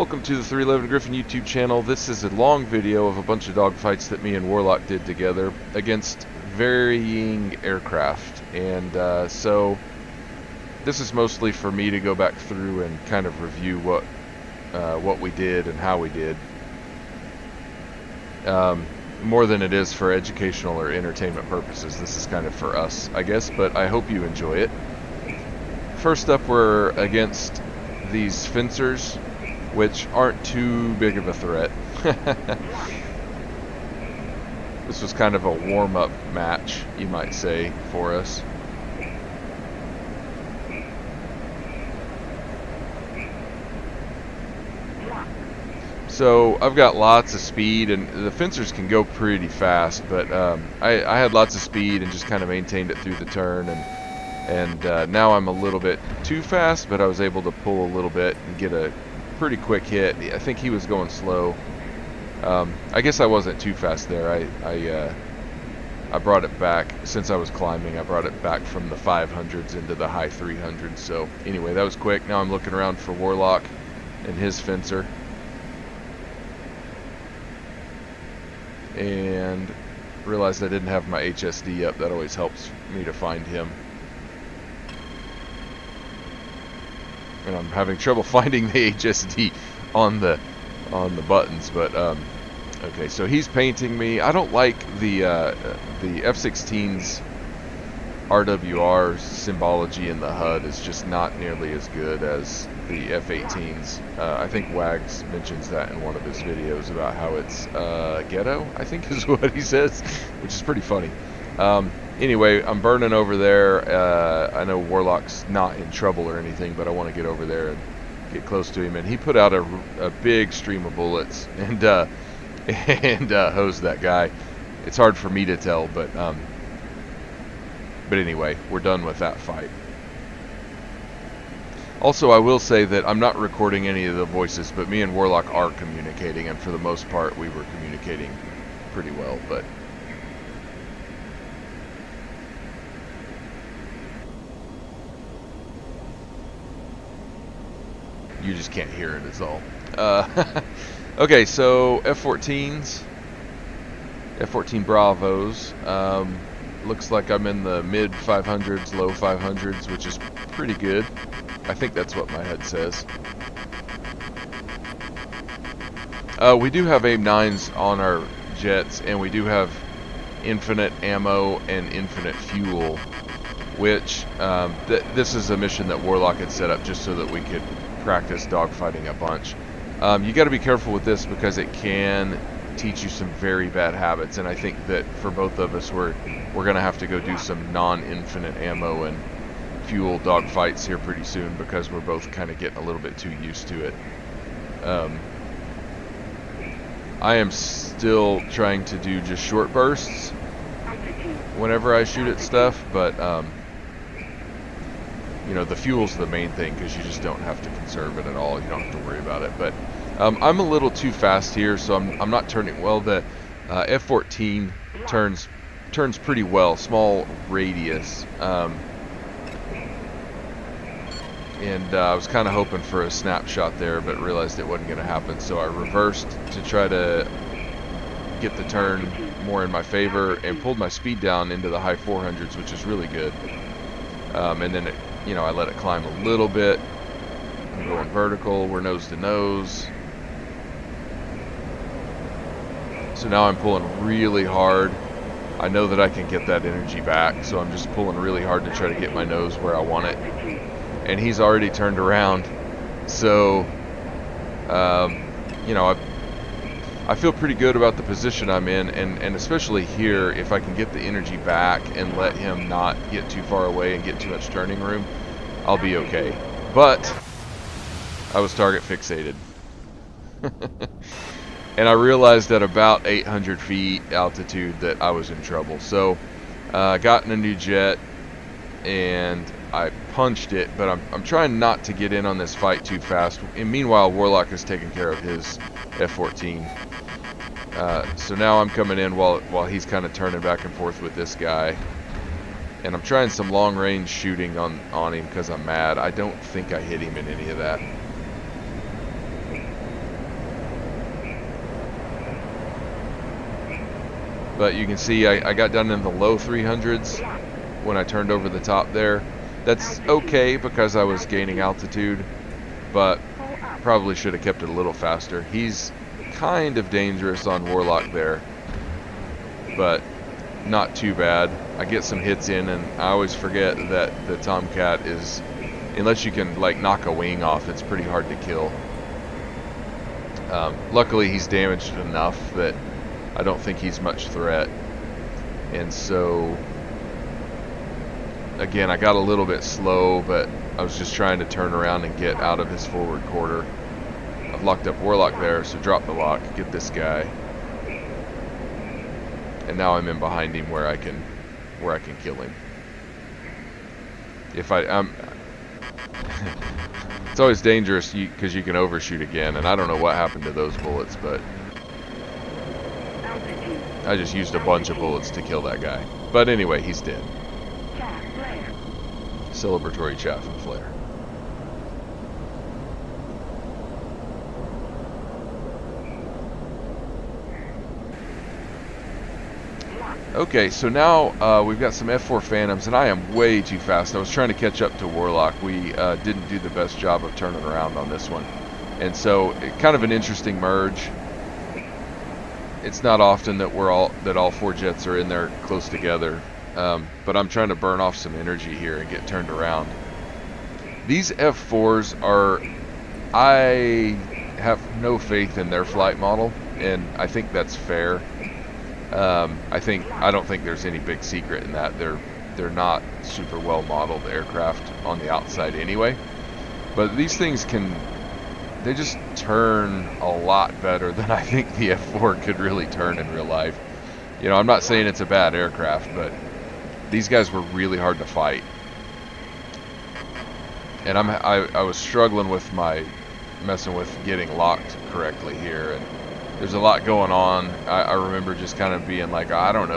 Welcome to the 311 Griffin YouTube channel. This is a long video of a bunch of dogfights that me and Warlock did together against varying aircraft. And so this is mostly for me to go back through and kind of review what we did and how we did. More than it is for educational or entertainment purposes. This is kind of for us, I guess, but I hope you enjoy it. First up, we're against these fencers, which aren't too big of a threat. This was kind of a warm-up match, you might say, for us. So I've got lots of speed, and the fencers can go pretty fast, but I had lots of speed and just kind of maintained it through the turn, and now I'm a little bit too fast, but I was able to pull a little bit and get a pretty quick hit. I think he was going slow. I guess I wasn't too fast there. I brought it back, since I was climbing, I brought it back from the 500s into the high 300s. So anyway, that was quick. Now I'm looking around for Warlock and his fencer. And realized I didn't have my HSD up. That always helps me to find him. And I'm having trouble finding the HSD on the buttons, but okay, so he's painting me. I don't like the F-16's RWR symbology in the HUD. Is just not nearly as good as the F-18's. I think Wags mentions that in one of his videos about how it's ghetto, I think is what he says, which is pretty funny. Anyway, I'm burning over there. I know Warlock's not in trouble or anything, but I want to get over there and get close to him. And he put out a big stream of bullets and hosed that guy. It's hard for me to tell, but anyway, we're done with that fight. Also, I will say that I'm not recording any of the voices, but me and Warlock are communicating, and for the most part, we were communicating pretty well, but you just can't hear it, is all. Okay, so F-14s, F-14 Bravos. Looks like I'm in the mid 500s, low 500s, which is pretty good. I think that's what my head says. We do have AIM-9s on our jets, and we do have infinite ammo and infinite fuel, which this is a mission that Warlock had set up just so that we could practice dogfighting a bunch. You got to be careful with this because it can teach you some very bad habits, and I think that for both of us we're going to have to go do some non-infinite ammo and fuel dogfights here pretty soon because we're both kind of getting a little bit too used to it. I am still trying to do just short bursts whenever I shoot at stuff, but you know, the fuel's the main thing because you just don't have to conserve it at all. You don't have to worry about it. But I'm a little too fast here, so I'm not turning well. The F-14 turns pretty well, small radius, and I was kind of hoping for a snapshot there, but realized it wasn't going to happen. So I reversed to try to get the turn more in my favor and pulled my speed down into the high 400s, which is really good. And then you know, I let it climb a little bit. I'm going vertical. We're nose to nose. So now I'm pulling really hard. I know that I can get that energy back, so I'm just pulling really hard to try to get my nose where I want it. And he's already turned around. So, you know, I feel pretty good about the position I'm in, and especially here, if I can get the energy back and let him not get too far away and get too much turning room, I'll be okay. But I was target fixated. And I realized at about 800 feet altitude that I was in trouble. So I got in a new jet and I punched it, but I'm trying not to get in on this fight too fast. And meanwhile, Warlock is taking care of his F-14. So now I'm coming in while he's kind of turning back and forth with this guy. And I'm trying some long range shooting on him because I'm mad. I don't think I hit him in any of that. But you can see I got down in the low 300s when I turned over the top there. That's okay because I was gaining altitude, but probably should have kept it a little faster. He's kind of dangerous on Warlock there, but not too bad. I get some hits in, and I always forget that the Tomcat is, unless you can like knock a wing off, it's pretty hard to kill. Luckily he's damaged enough that I don't think he's much threat. And so again, I got a little bit slow, but I was just trying to turn around and get out of his forward quarter. I've locked up Warlock there, so drop the lock, get this guy. And now I'm in behind him where I can kill him. If it's always dangerous because you can overshoot again, and I don't know what happened to those bullets, but I just used a bunch of bullets to kill that guy. But anyway, he's dead. Celebratory chaff and flare. Okay, so now we've got some F4 Phantoms, and I am way too fast. I was trying to catch up to Warlock. We didn't do the best job of turning around on this one. And so, kind of an interesting merge. It's not often that all four jets are in there close together. But I'm trying to burn off some energy here and get turned around. These F4s are... I have no faith in their flight model, and I think that's fair. I don't think there's any big secret in that. They're not super well modeled aircraft on the outside anyway. But these things they just turn a lot better than I think the F4 could really turn in real life. You know, I'm not saying it's a bad aircraft, but these guys were really hard to fight. And I was struggling with messing with getting locked correctly here, and there's a lot going on. I remember just kind of being like, I don't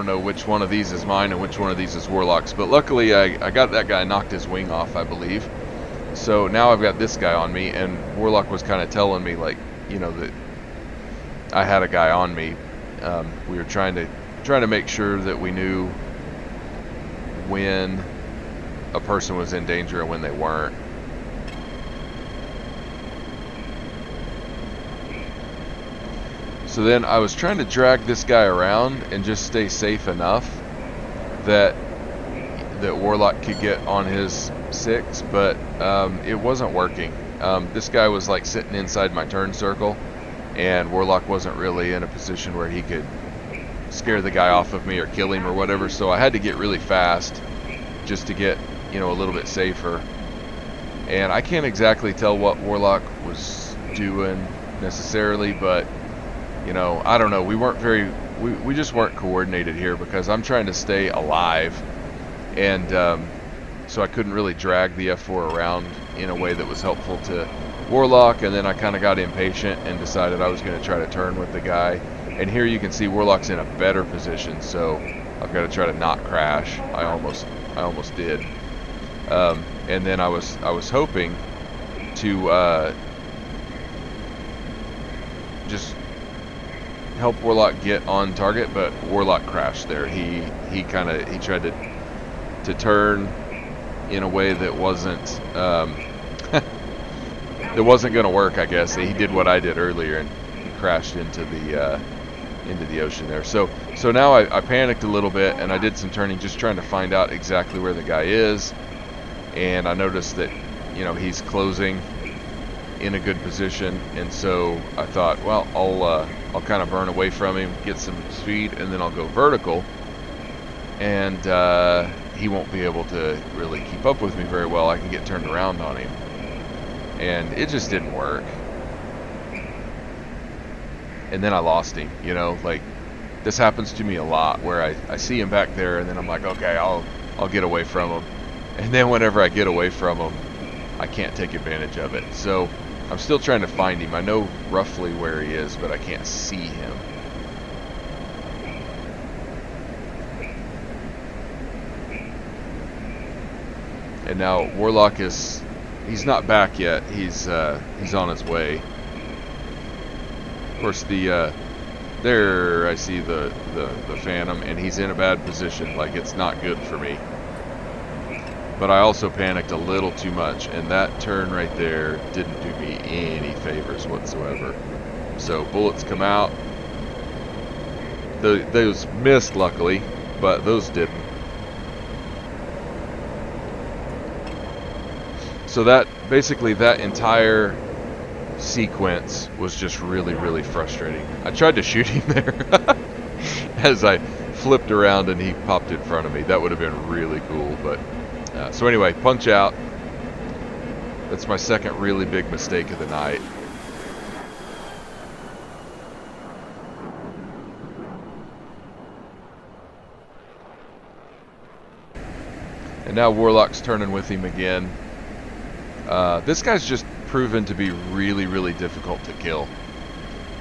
know which one of these is mine and which one of these is Warlock's. But luckily I got that guy, knocked his wing off, I believe. So now I've got this guy on me, and Warlock was kind of telling me, like, you know, that I had a guy on me. We were trying to make sure that we knew when a person was in danger and when they weren't. So then I was trying to drag this guy around and just stay safe enough that Warlock could get on his 6, but it wasn't working. This guy was like sitting inside my turn circle, and Warlock wasn't really in a position where he could scare the guy off of me or kill him or whatever, so I had to get really fast just to get, you know, a little bit safer. And I can't exactly tell what Warlock was doing necessarily, but you know, I don't know, we just weren't coordinated here because I'm trying to stay alive, and so I couldn't really drag the F4 around in a way that was helpful to Warlock. And then I kind of got impatient and decided I was going to try to turn with the guy. And here you can see Warlock's in a better position, so I've got to try to not crash. I almost did. And then I was hoping to just help Warlock get on target, but Warlock crashed there. He tried to turn in a way that wasn't that wasn't going to work, I guess. He did what I did earlier and crashed into the ocean there. So now I panicked a little bit, and I did some turning, just trying to find out exactly where the guy is. And I noticed that, you know, he's closing in a good position, and so I thought, well, I'll kind of burn away from him, get some speed, and then I'll go vertical, and he won't be able to really keep up with me very well. I can get turned around on him, and it just didn't work. And then I lost him. You know, like, this happens to me a lot where I see him back there, and then I'm like, okay, I'll get away from him, and then whenever I get away from him, I can't take advantage of it. So I'm still trying to find him. I know roughly where he is, but I can't see him. And now Warlock he's not back yet. He's on his way. Of course, there I see the Phantom, and he's in a bad position. Like, it's not good for me. But I also panicked a little too much, and that turn right there didn't do me any favors whatsoever. So bullets come out. Those missed, luckily, but those didn't. So that, basically, that entire sequence was just really, really frustrating. I tried to shoot him there as I flipped around and he popped in front of me. That would have been really cool, but so anyway, punch out. That's my second really big mistake of the night. And now Warlock's turning with him again. This guy's just proven to be really, really difficult to kill.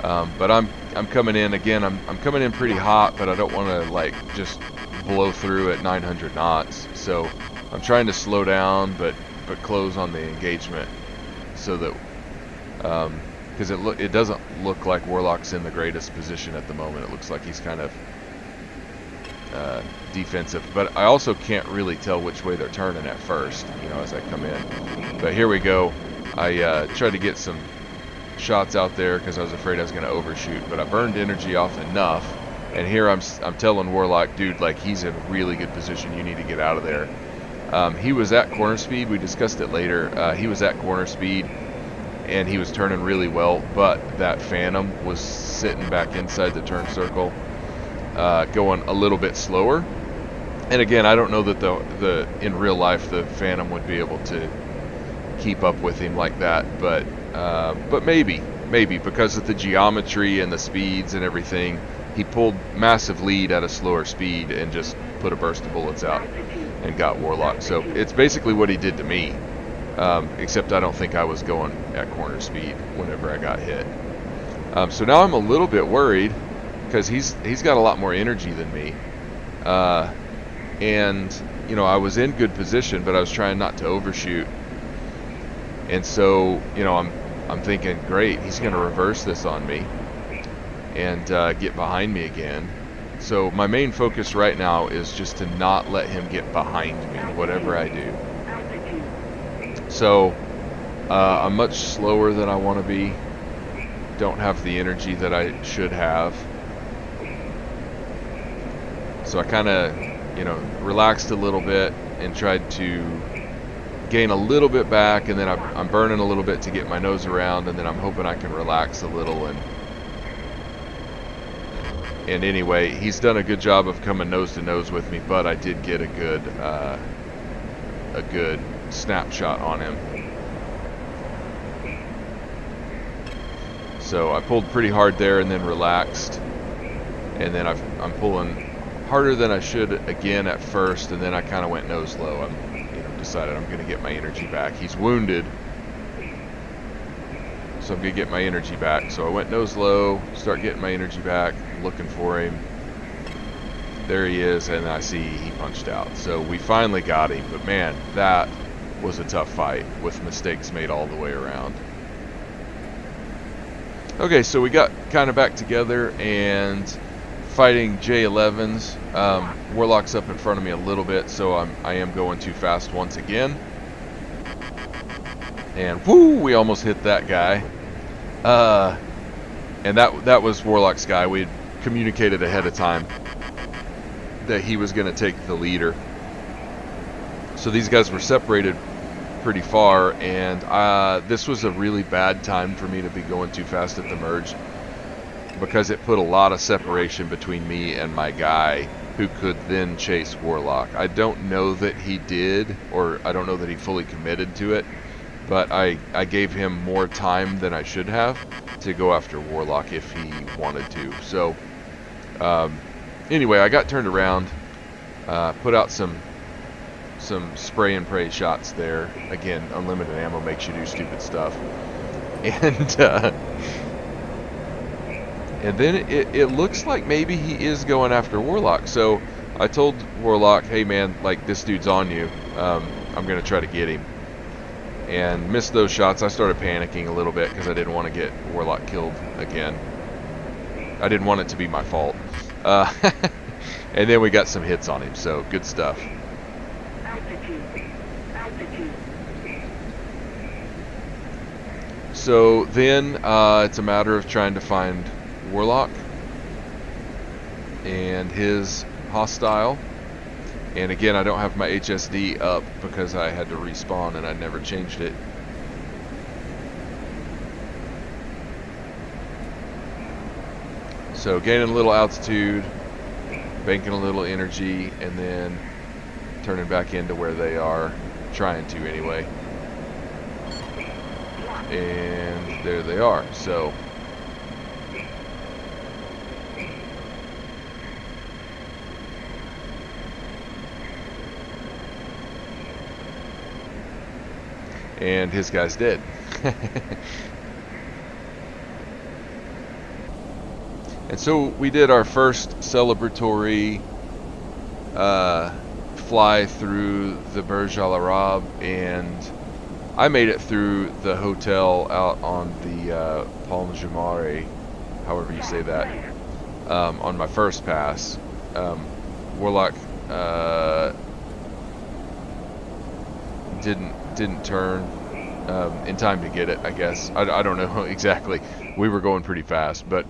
But I'm coming in again. I'm coming in pretty hot, but I don't want to like just blow through at 900 knots. So I'm trying to slow down, but close on the engagement, so that because it doesn't look like Warlock's in the greatest position at the moment. It looks like he's kind of defensive, but I also can't really tell which way they're turning at first, you know, as I come in. But here we go. I tried to get some shots out there because I was afraid I was going to overshoot, but I burned energy off enough, and here I'm telling Warlock, dude, like, he's in really good position. You need to get out of there. He was at corner speed. We discussed it later. He was at corner speed, and he was turning really well, but that Phantom was sitting back inside the turn circle, going a little bit slower. And again, I don't know that in real life the Phantom would be able to keep up with him like that, but maybe because of the geometry and the speeds and everything, he pulled massive lead at a slower speed and just put a burst of bullets out and got Warlock. So it's basically what he did to me, except I don't think I was going at corner speed whenever I got hit. So now I'm a little bit worried because he's got a lot more energy than me, and you know, I was in good position, but I was trying not to overshoot. And so, you know, I'm thinking, great, he's going to reverse this on me and get behind me again. So my main focus right now is just to not let him get behind me, whatever I do. So I'm much slower than I want to be. Don't have the energy that I should have. So I kind of, you know, relaxed a little bit and tried to gain a little bit back, and then I'm burning a little bit to get my nose around, and then I'm hoping I can relax a little. And anyway, he's done a good job of coming nose to nose with me, but I did get a good snapshot on him. So I pulled pretty hard there and then relaxed, and then I'm pulling harder than I should again at first, and then I kind of went nose low. Decided I'm going to get my energy back. He's wounded, so I'm going to get my energy back. So I went nose low, start getting my energy back, looking for him. There he is, and I see he punched out. So we finally got him, but man, that was a tough fight with mistakes made all the way around. Okay, so we got kind of back together and fighting J11s. Warlock's up in front of me a little bit, so I am going too fast once again. And whoo, we almost hit that guy. And that was Warlock's guy. We had communicated ahead of time that he was going to take the leader. So these guys were separated pretty far, and this was a really bad time for me to be going too fast at the merge, because it put a lot of separation between me and my guy, who could then chase Warlock. I don't know that he did, or I don't know that he fully committed to it, but I gave him more time than I should have to go after Warlock if he wanted to. So anyway, I got turned around, put out some spray and pray shots there. Again, unlimited ammo makes you do stupid stuff. And then it looks like maybe he is going after Warlock. So I told Warlock, hey man, like, this dude's on you. I'm going to try to get him. And missed those shots. I started panicking a little bit because I didn't want to get Warlock killed again. I didn't want it to be my fault. Uh, and then we got some hits on him, so good stuff. So then it's a matter of trying to find Warlock and his hostile. And again, I don't have my HSD up because I had to respawn and I never changed it. So gaining a little altitude, banking a little energy, and then turning back into where they are, trying to anyway. And there they are. So and his guy's dead. And so we did our first celebratory fly through the Burj Al Arab, and I made it through the hotel out on the Palm Jumeirah, however you say that, on my first pass. Warlock didn't turn in time to get it, I guess. I don't know exactly. We were going pretty fast, but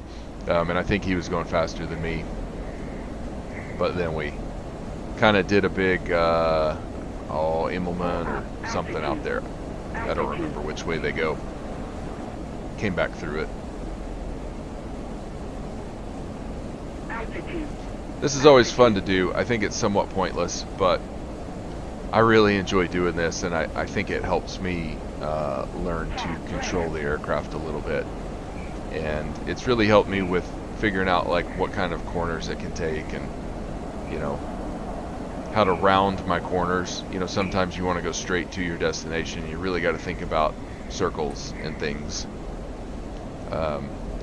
and I think he was going faster than me. But then we kind of did a big Immelman or something out there. I don't remember which way they go. Came back through it. This is always fun to do. I think it's somewhat pointless, but I really enjoy doing this, and I think it helps me learn to control the aircraft a little bit. And it's really helped me with figuring out like what kind of corners it can take, and you know, how to round my corners. You know, sometimes you want to go straight to your destination. You really got to think about circles and things.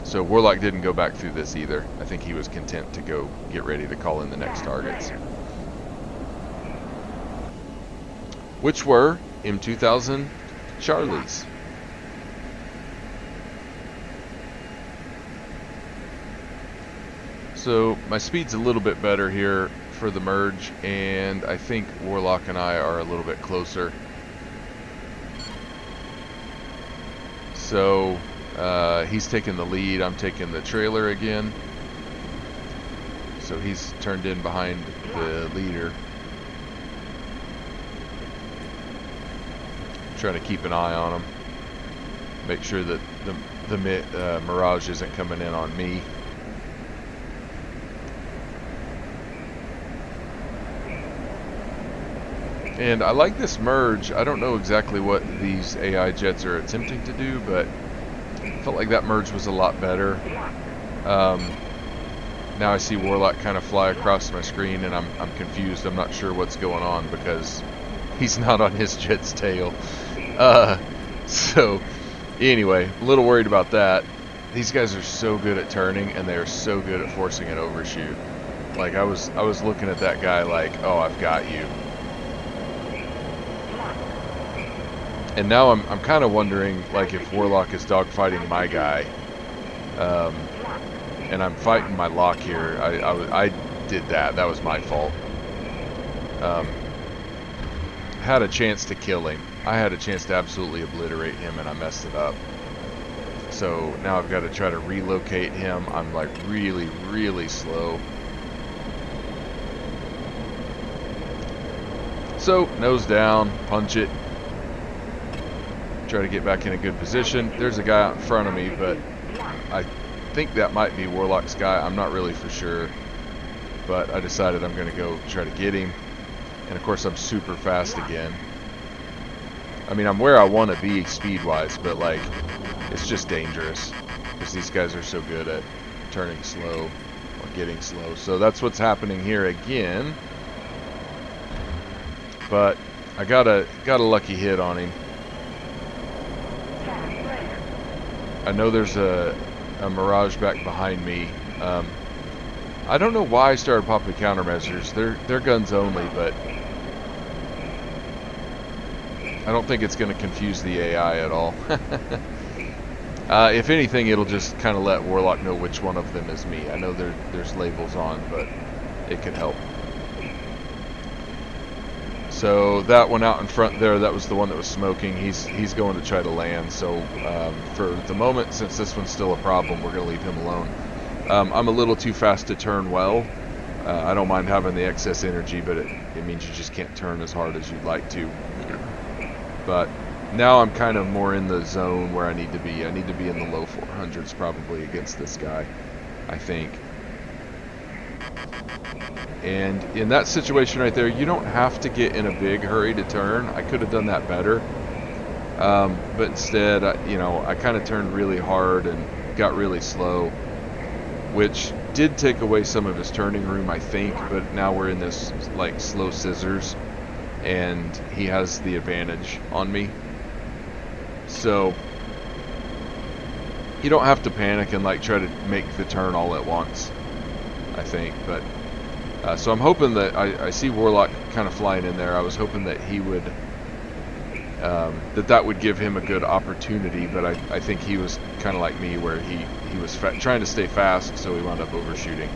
So Warlock didn't go back through this either. I think he was content to go get ready to call in the next targets, which were M2000 Charlies. So my speed's a little bit better here for the merge, and I think Warlock and I are a little bit closer. So he's taking the lead, I'm taking the trailer again. So he's turned in behind the leader. Trying to keep an eye on him. Make sure that the Mirage isn't coming in on me. And I like this merge. I don't know exactly what these AI jets are attempting to do, but I felt like that merge was a lot better. Now I see Warlock kind of fly across my screen, and I'm confused. I'm not sure what's going on because he's not on his jet's tail. So anyway, a little worried about that. These guys are so good at turning, and they are so good at forcing an overshoot. Like I was looking at that guy like, oh, I've got you. And now I'm kind of wondering, like, if Warlock is dogfighting my guy, and I'm fighting my lock here. I did that. That was my fault. Had a chance to kill him. I had a chance to absolutely obliterate him, and I messed it up. So now I've got to try to relocate him. I'm like really, really slow. So nose down, punch it. Try to get back in a good position. There's a guy out in front of me, but I think that might be Warlock's guy. I'm not really for sure, but I decided I'm going to go try to get him. And of course I'm super fast again. I mean, I'm where I want to be speed-wise, but like, it's just dangerous because these guys are so good at turning slow or getting slow. So that's what's happening here again. But I got a lucky hit on him. I know there's a Mirage back behind me. I don't know why I started popping countermeasures. They're guns only, but I don't think it's going to confuse the AI at all. If anything, it'll just kind of let Warlock know which one of them is me. I know there's labels on, but it could help. So that one out in front there, that was the one that was smoking. He's going to try to land. So for the moment, since this one's still a problem, we're going to leave him alone. I'm a little too fast to turn well. I don't mind having the excess energy, but it means you just can't turn as hard as you'd like to. But now I'm kind of more in the zone where I need to be. I need to be in the low 400s probably against this guy, I think. And in that situation right there, you don't have to get in a big hurry to turn. I could have done that better. But instead, I kind of turned really hard and got really slow, which did take away some of his turning room, I think. But now we're in this like slow scissors, and he has the advantage on me. So you don't have to panic and like try to make the turn all at once, I think. But so I'm hoping that I see Warlock kind of flying in there. I was hoping that he would that would give him a good opportunity, but I think he was kind of like me, where he was trying to stay fast, so he wound up overshooting.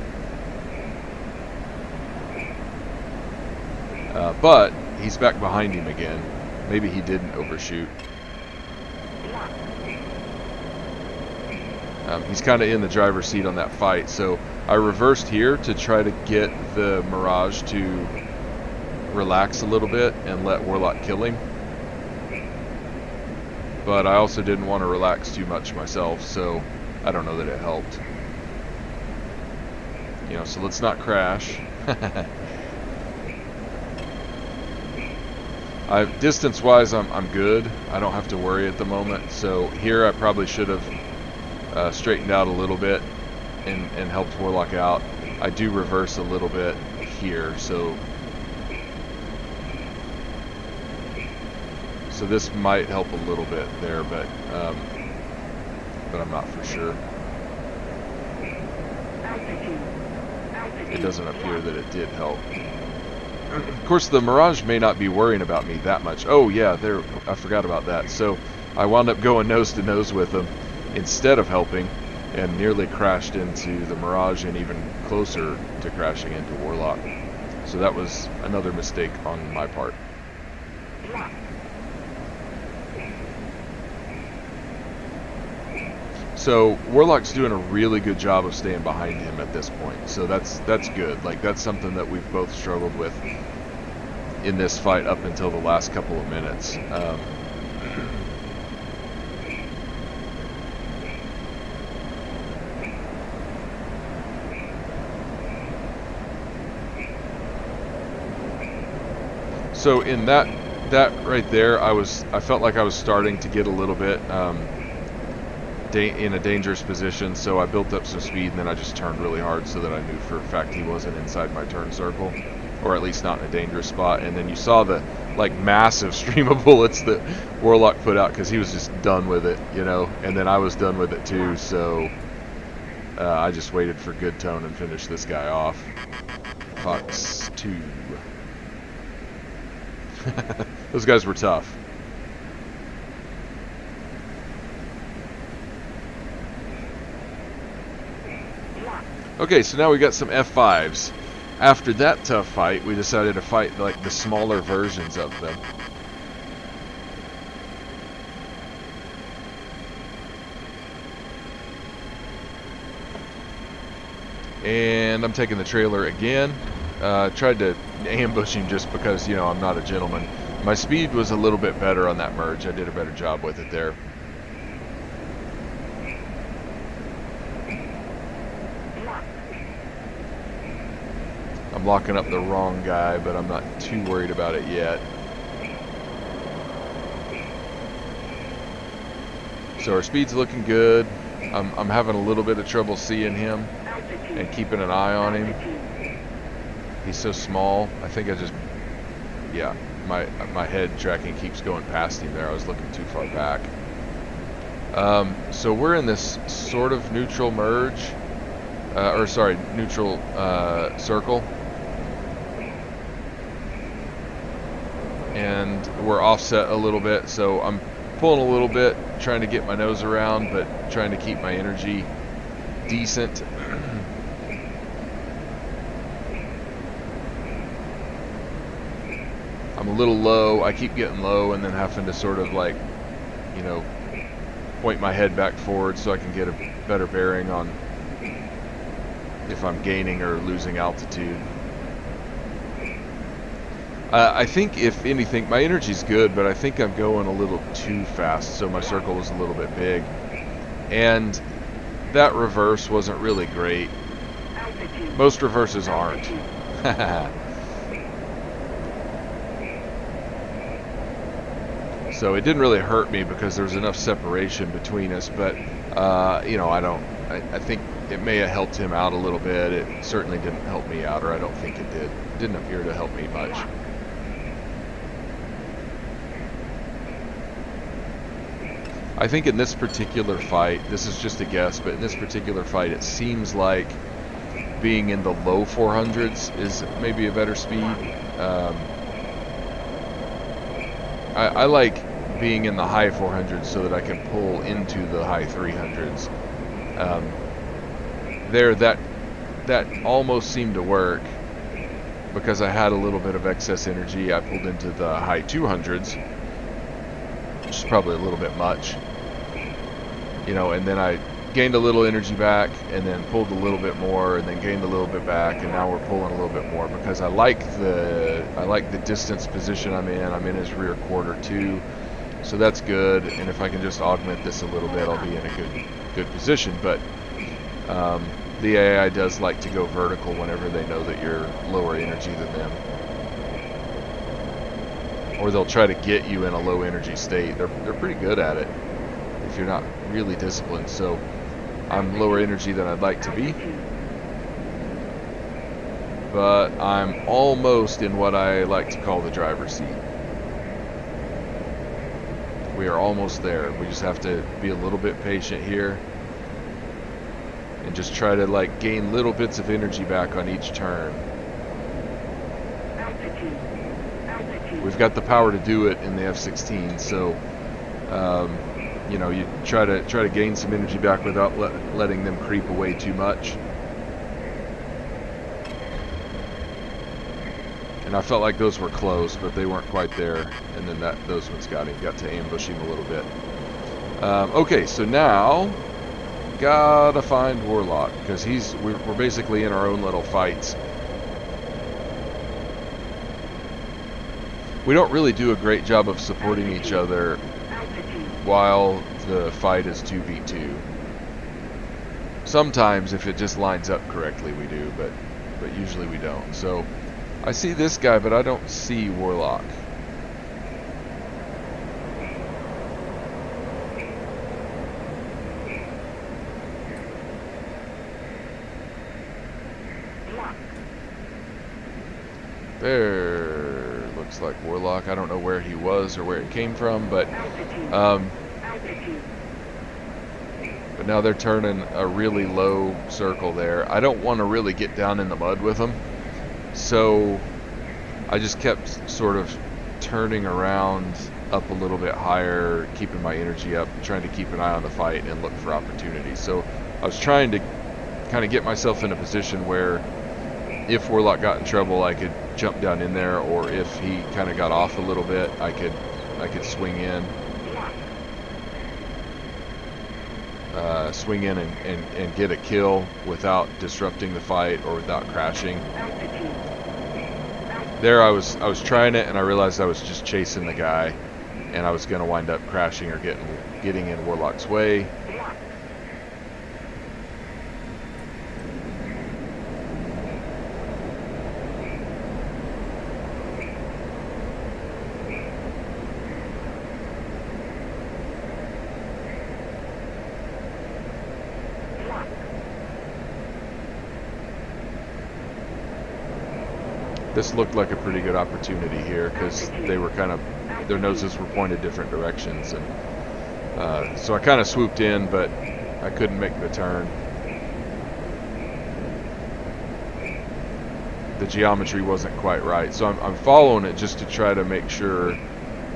But he's back behind him again. Maybe he didn't overshoot. He's kind of in the driver's seat on that fight, so I reversed here to try to get the Mirage to relax a little bit and let Warlock kill him. But I also didn't want to relax too much myself, so I don't know that it helped. So let's not crash. Distance-wise, I'm good. I don't have to worry at the moment. So here I probably should have straightened out a little bit and helped Warlock out. I do reverse a little bit here, so this might help a little bit there, but I'm not for sure. It doesn't appear that it did help. Of course, the Mirage may not be worrying about me that much. Oh yeah, I forgot about that. So I wound up going nose to nose with him instead of helping, and nearly crashed into the Mirage, and even closer to crashing into Warlock. So that was another mistake on my part. So Warlock's doing a really good job of staying behind him at this point. So that's good. Like, that's something that we've both struggled with in this fight up until the last couple of minutes. So in that right there, I felt like I was starting to get a little bit in a dangerous position, so I built up some speed, and then I just turned really hard so that I knew for a fact he wasn't inside my turn circle, or at least not in a dangerous spot. And then you saw the like massive stream of bullets that Warlock put out, because he was just done with it, and then I was done with it too. So I just waited for good tone and finished this guy off. Fox 2. Those guys were tough. Okay, so now we got some F5s. After that tough fight, we decided to fight like the smaller versions of them. And I'm taking the trailer again. Tried to ambush him just because, I'm not a gentleman. My speed was a little bit better on that merge. I did a better job with it there. I'm locking up the wrong guy, but I'm not too worried about it yet. So our speed's looking good. I'm having a little bit of trouble seeing him and keeping an eye on him. He's so small. I think my head tracking keeps going past him there. I was looking too far back. So we're in this sort of neutral merge, neutral circle. And we're offset a little bit, so I'm pulling a little bit, trying to get my nose around, but trying to keep my energy decent. I'm a little low. I keep getting low and then having to sort of like, you know, point my head back forward so I can get a better bearing on if I'm gaining or losing altitude. I think, if anything, my energy's good, but I think I'm going a little too fast, so my circle was a little bit big. And that reverse wasn't really great. Most reverses aren't. So it didn't really hurt me because there was enough separation between us, but you know, I think it may have helped him out a little bit. It certainly didn't help me out, or I don't think it did. It didn't appear to help me much. I think in this particular fight, this is just a guess, but in this particular fight, it seems like being in the low 400s is maybe a better speed. I like being in the high 400s so that I can pull into the high 300s. That almost seemed to work because I had a little bit of excess energy. I pulled into the high 200s, which is probably a little bit much, you know, and then I gained a little energy back and then pulled a little bit more and then gained a little bit back, and now we're pulling a little bit more because I like the distance position I'm in. I'm in his rear quarter too, so that's good. And if I can just augment this a little bit, I'll be in a good position. But the AI does like to go vertical whenever they know that you're lower energy than them, or they'll try to get you in a low energy state. They're pretty good at it if you're not really disciplined. So I'm lower energy than I'd like to be, but I'm almost in what I like to call the driver's seat. We are almost there. We just have to be a little bit patient here and just try to like gain little bits of energy back on each turn. We've got the power to do it in the F-16, so you know, you try to gain some energy back without letting them creep away too much. And I felt like those were close, but they weren't quite there. And then those ones got to ambush him a little bit. Okay, so now gotta find Warlock because we're basically in our own little fights. We don't really do a great job of supporting each other while the fight is 2v2. Sometimes if it just lines up correctly we do, but usually we don't. So I see this guy, but I don't see Warlock. There looks like Warlock. I don't know where he was or where he came from, but now they're turning a really low circle there. I don't want to really get down in the mud with them, so I just kept sort of turning around up a little bit higher, keeping my energy up, trying to keep an eye on the fight and look for opportunities. So I was trying to kind of get myself in a position where if Warlock got in trouble, I could jump down in there, or if he kind of got off a little bit, I could swing in. Swing in and get a kill without disrupting the fight or without crashing. There I was trying it, and I realized I was just chasing the guy, and I was going to wind up crashing or getting in Warlock's way. This looked like a pretty good opportunity here because they were their noses were pointed different directions, and so I kind of swooped in, but I couldn't make the turn. The geometry wasn't quite right, so I'm following it just to try to make sure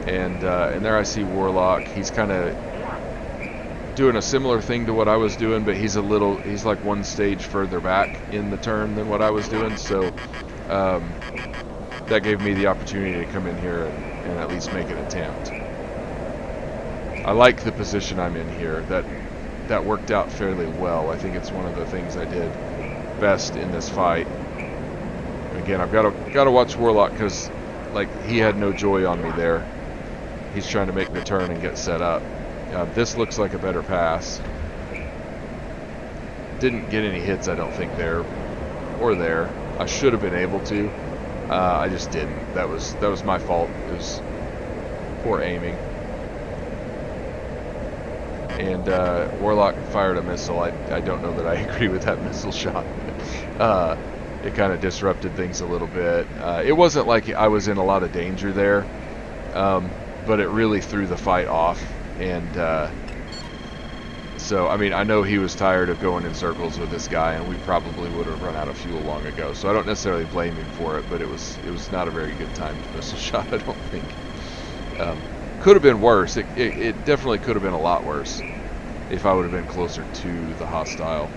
And there I see Warlock. He's kind of doing a similar thing to what I was doing, but he's like one stage further back in the turn than what I was doing. So that gave me the opportunity to come in here and at least make an attempt. I like the position I'm in here. That worked out fairly well. I think it's one of the things I did best in this fight. Again, I've got to watch Warlock because, like, he had no joy on me there. He's trying to make the turn and get set up. This looks like a better pass. Didn't get any hits, I don't think, there or there. I should have been able to. I just didn't. That was my fault. It was poor aiming. And Warlock fired a missile. I don't know that I agree with that missile shot. It kind of disrupted things a little bit. It wasn't like I was in a lot of danger there, but it really threw the fight off. And so, I mean, I know he was tired of going in circles with this guy, and we probably would have run out of fuel long ago. So I don't necessarily blame him for it, but it was not a very good timed missile shot, I don't think. Could have been worse. It definitely could have been a lot worse if I would have been closer to the hostile.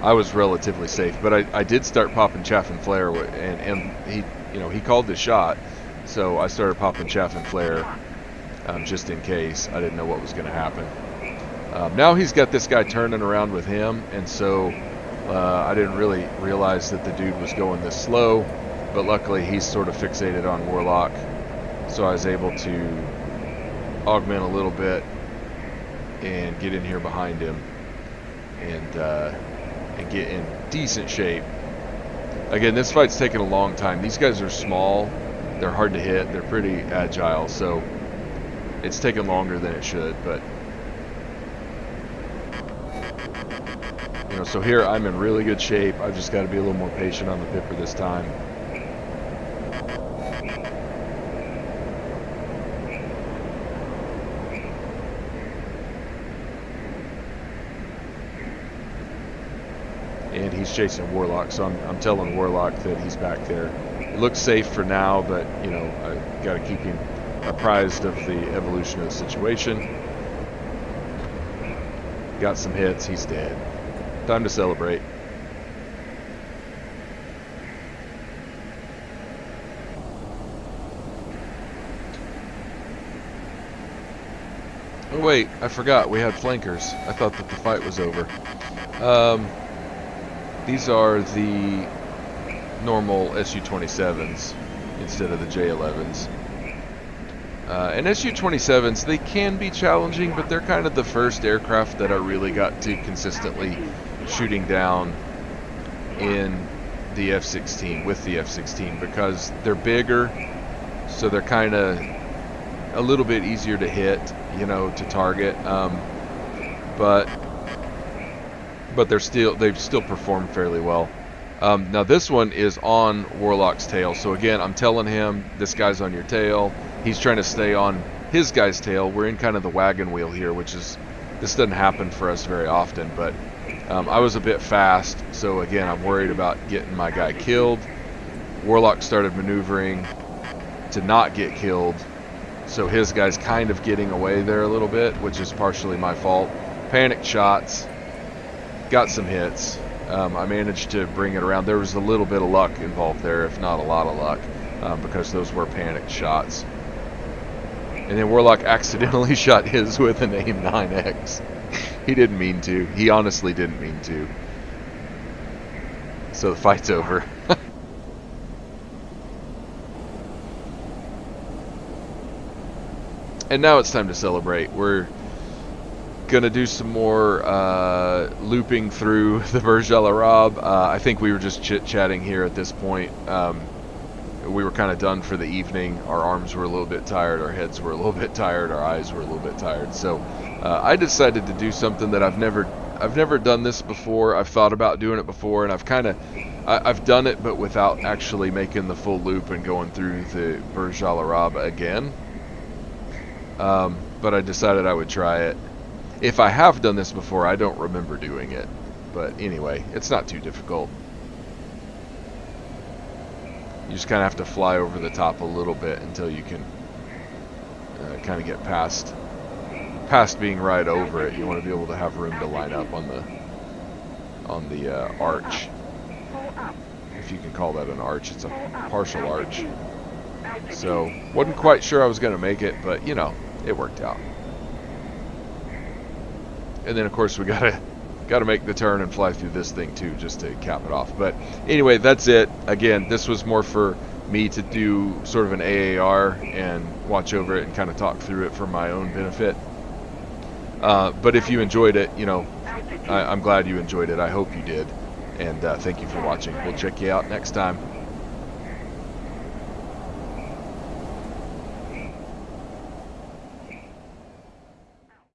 I was relatively safe, but I did start popping chaff and flare, and he called the shot, so I started popping chaff and flare just in case. I didn't know what was going to happen. Now he's got this guy turning around with him, and so I didn't really realize that the dude was going this slow, but luckily he's sort of fixated on Warlock, so I was able to augment a little bit and get in here behind him and get in decent shape. Again, this fight's taken a long time. These guys are small, they're hard to hit, they're pretty agile, so it's taken longer than it should, but so here I'm in really good shape. I've just got to be a little more patient on the Pipper this time. And he's chasing Warlock, so I'm telling Warlock that he's back there. It looks safe for now, but I got to keep him apprised of the evolution of the situation. Got some hits, he's dead. Time to celebrate. Oh wait, I forgot we had flankers. I thought that the fight was over. These are the normal Su-27s instead of the J-11s. And Su-27s, they can be challenging, but they're kind of the first aircraft that I really got to consistently shooting down in the F-16, with the F-16, because they're bigger, so they're kind of a little bit easier to hit, to target. But they've still performed fairly well. Now this one is on Warlock's tail, so again, I'm telling him, this guy's on your tail. He's trying to stay on his guy's tail. We're in kind of the wagon wheel here, this doesn't happen for us very often, but I was a bit fast, so again, I'm worried about getting my guy killed. Warlock started maneuvering to not get killed, so his guy's kind of getting away there a little bit, which is partially my fault. Panicked shots, got some hits. I managed to bring it around. There was a little bit of luck involved there, if not a lot of luck, because those were panicked shots. And then Warlock accidentally shot his with an AIM-9X. He didn't mean to. He honestly didn't mean to. So the fight's over. And now it's time to celebrate. We're gonna do some more looping through the Burj Al Arab. I think we were just chit-chatting here at this point. We were kind of done for the evening. Our arms were a little bit tired, our heads were a little bit tired, our eyes were a little bit tired. So I decided to do something that I've never done this before. I've thought about doing it before, and I've done it, but without actually making the full loop and going through the Burj Al Arab again. But I decided I would try it. If I have done this before, I don't remember doing it. But anyway, it's not too difficult. You just kind of have to fly over the top a little bit until you can kind of get past being right over it. You want to be able to have room to line up on the arch, if you can call that an arch. It's a partial arch. So wasn't quite sure I was going to make it, but you know, it worked out. And then of course we gotta make the turn and fly through this thing too, just to cap it off. But anyway, that's it. Again, this was more for me to do sort of an AAR and watch over it and kind of talk through it for my own benefit. But if you enjoyed it, you know, I'm glad you enjoyed it. I hope you did. And thank you for watching. We'll check you out next time.